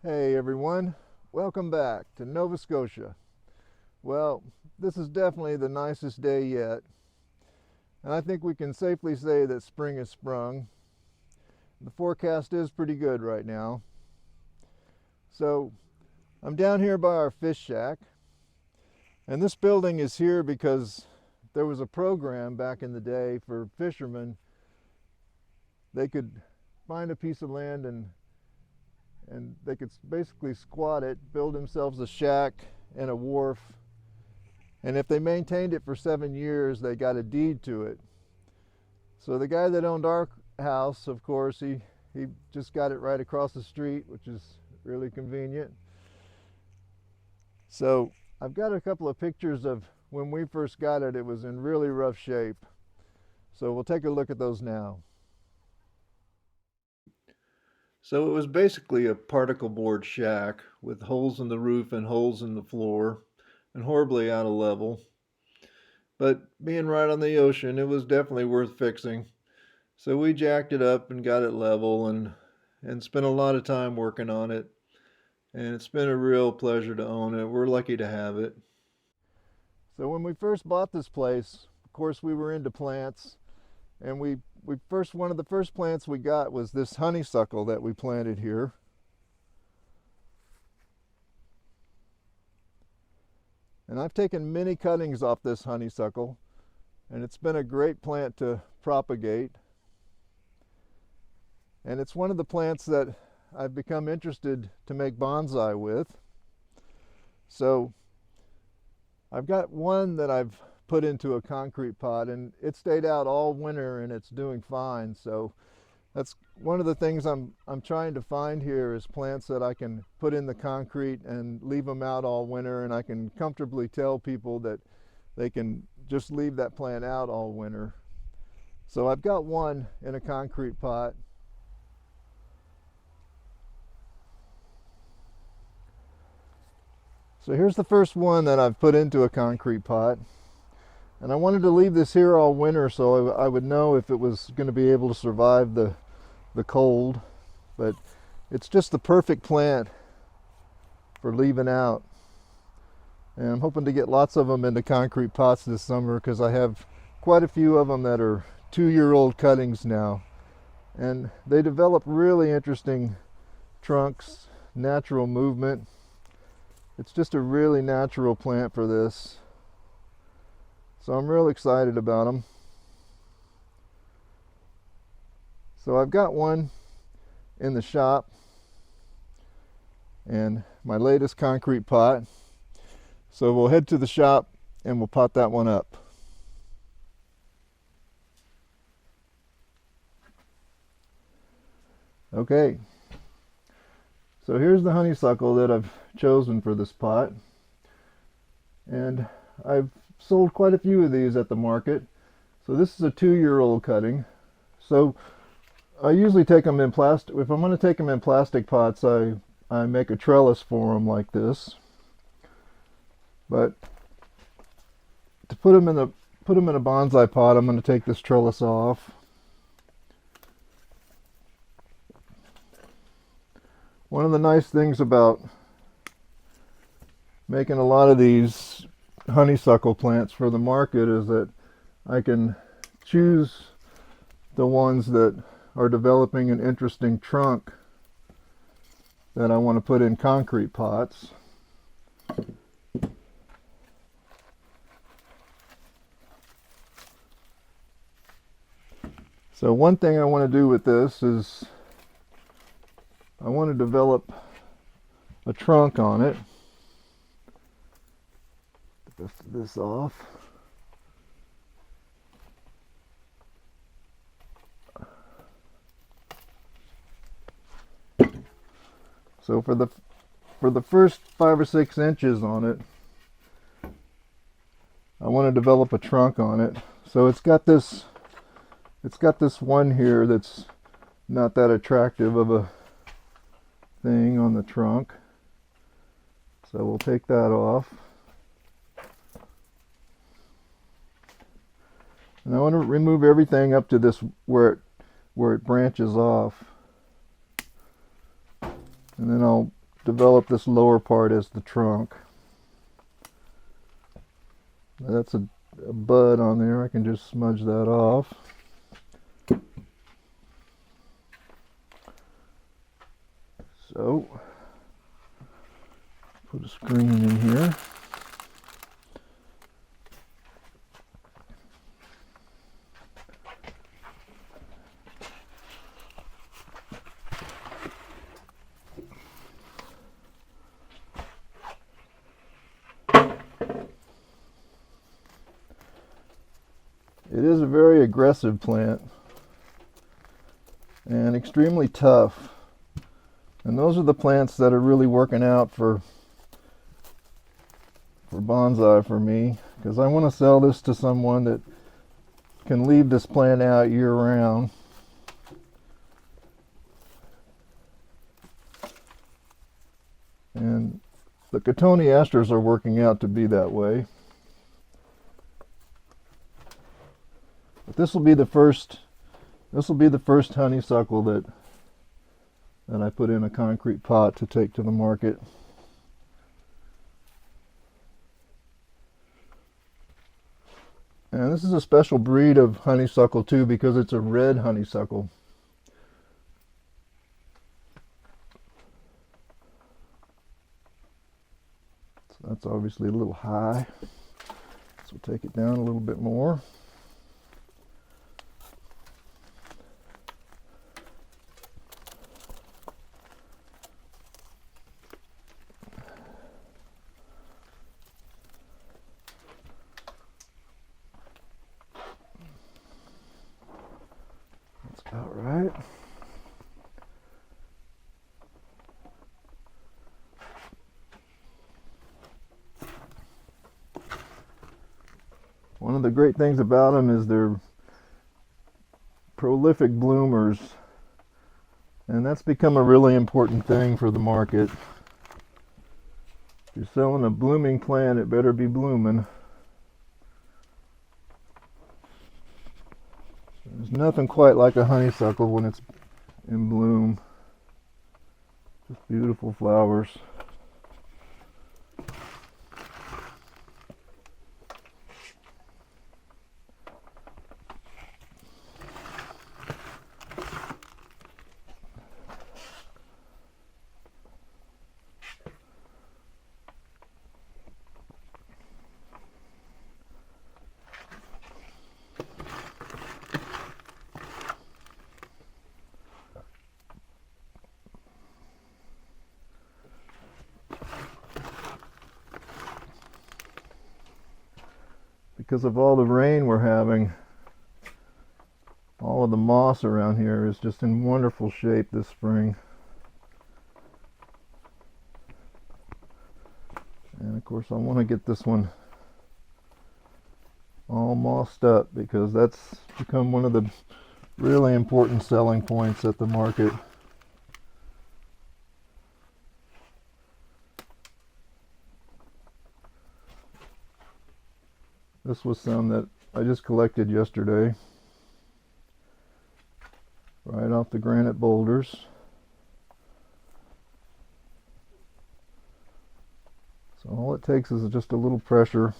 Hey everyone, welcome back to Nova Scotia. Well, this is definitely the nicest day yet, and I think we can safely say that spring has sprung. The forecast is pretty good right now. So I'm down here by our fish shack, and this building is here because there was a program back in the day for fishermen. They could find a piece of land and they could basically squat it, build themselves a shack and a wharf, and if they maintained it for 7 years, they got a deed to it. So the guy that owned our house, of course, he just got it right across the street, which is really convenient. So I've got a couple of pictures of when we first got it. It was in really rough shape. So we'll take a look at those now. So it was basically a particle board shack with holes in the roof and holes in the floor and horribly out of level. But being right on the ocean, it was definitely worth fixing. So we jacked it up and got it level and spent a lot of time working on it. And it's been a real pleasure to own it. We're lucky to have it. So when we first bought this place, of course we were into plants, and one of the first plants we got was this honeysuckle that we planted here. And I've taken many cuttings off this honeysuckle, and it's been a great plant to propagate. And it's one of the plants that I've become interested to make bonsai with. So I've got one that I've put into a concrete pot, and it stayed out all winter and it's doing fine. So that's one of the things I'm trying to find here, is plants that I can put in the concrete and leave them out all winter, and I can comfortably tell people that they can just leave that plant out all winter. So I've got one in a concrete pot. So here's the first one that I've put into a concrete pot. And I wanted to leave this here all winter so I would know if it was going to be able to survive the cold. But it's just the perfect plant for leaving out. And I'm hoping to get lots of them into concrete pots this summer, because I have quite a few of them that are 2-year-old cuttings now. And they develop really interesting trunks, natural movement. It's just a really natural plant for this. So I'm real excited about them. So I've got one in the shop and my latest concrete pot. So we'll head to the shop and we'll pot that one up. Okay. So here's the honeysuckle that I've chosen for this pot. And I've sold quite a few of these at the market. So this is a 2-year-old cutting. So I usually take them in plastic. If I'm going to take them in plastic pots, I make a trellis for them like this. But to put them in a bonsai pot, I'm going to take this trellis off. One of the nice things about making a lot of these honeysuckle plants for the market is that I can choose the ones that are developing an interesting trunk that I want to put in concrete pots. So one thing I want to do with this is I want to develop a trunk on it. Lift this off. So for the first 5 or 6 inches on it, I want to develop a trunk on it. So it's got this one here that's not that attractive of a thing on the trunk. So we'll take that off. And I want to remove everything up to this where it branches off. And then I'll develop this lower part as the trunk. That's a bud on there. I can just smudge that off. So, put a screen in here. It is a very aggressive plant and extremely tough. And those are the plants that are really working out for bonsai for me, because I want to sell this to someone that can leave this plant out year round. And the cotoneasters are working out to be that way. But this will be the first honeysuckle that I put in a concrete pot to take to the market. And this is a special breed of honeysuckle too, because it's a red honeysuckle. So that's obviously a little high. So we'll take it down a little bit more. About right. One of the great things about them is they're prolific bloomers, and that's become a really important thing for the market. If you're selling a blooming plant, it better be blooming. There's nothing quite like a honeysuckle when it's in bloom. Just beautiful flowers. Because of all the rain we're having, all of the moss around here is just in wonderful shape this spring. And of course I want to get this one all mossed up, because that's become one of the really important selling points at the market. This was some that I just collected yesterday, right off the granite boulders. So all it takes is just a little pressure.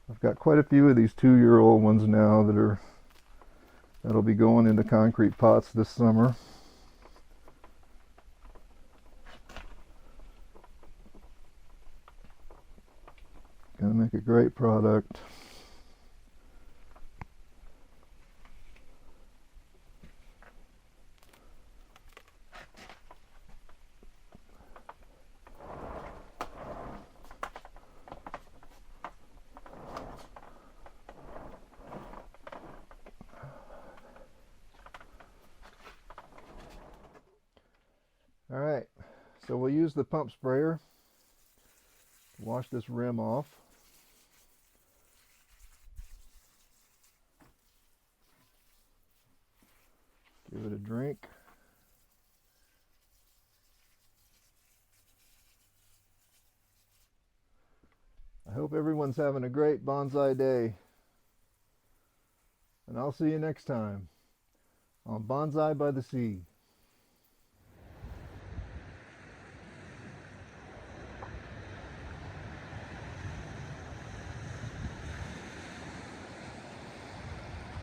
I've got quite a few of these 2-year-old ones now that'll be going into concrete pots this summer. Gonna make a great product. All right, so we'll use the pump sprayer to wash this rim off. Give it a drink. hope everyone's having a great bonsai day. And I'll see you next time on Bonsai by the Sea.